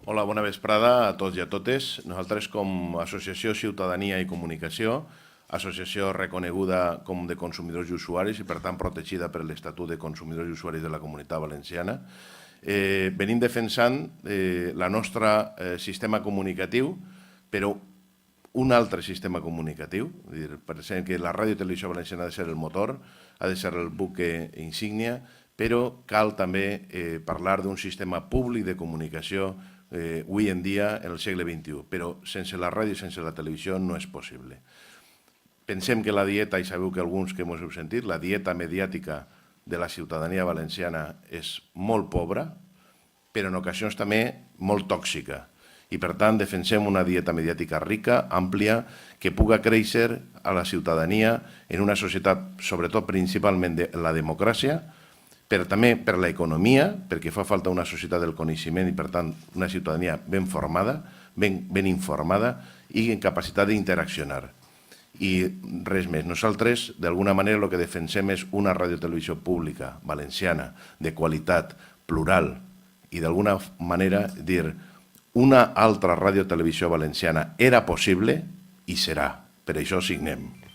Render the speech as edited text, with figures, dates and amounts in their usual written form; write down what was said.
Hola, bona vesprada a tots i a totes. Nosaltres, com a Associació Ciutadania i Comunicació, associació reconeguda com de consumidors i usuaris i, per tant, protegida per l'Estatut de Consumidors i Usuaris de la Comunitat Valenciana, venim defensant el nostre sistema comunicatiu, però un altre sistema comunicatiu. Pensem que la ràdio i televisió valenciana ha de ser el motor, ha de ser el buque insígnia, però cal també parlar d'un sistema públic de comunicació avui en dia, en el segle XXI. Però sense la ràdio i sense la televisió no és possible. Pensem que la dieta, i sabeu que alguns que m'ho heu sentit, la dieta mediàtica de la ciutadania valenciana és molt pobra, però en ocasions també molt tòxica. I, per tant, defensem una dieta mediàtica rica, àmplia, que puga créixer a la ciutadania en una societat, sobretot principalment de la democràcia, però també per l'economia, perquè fa falta una societat del coneixement i, per tant, una ciutadania ben formada, ben informada i en capacitat d'interaccionar. I res més. Nosaltres, d'alguna manera, el que defensem és una radiotelevisió pública, valenciana, de qualitat, plural, i d'alguna manera dir una altra radiotelevisió valenciana era possible i serà. Per això signem.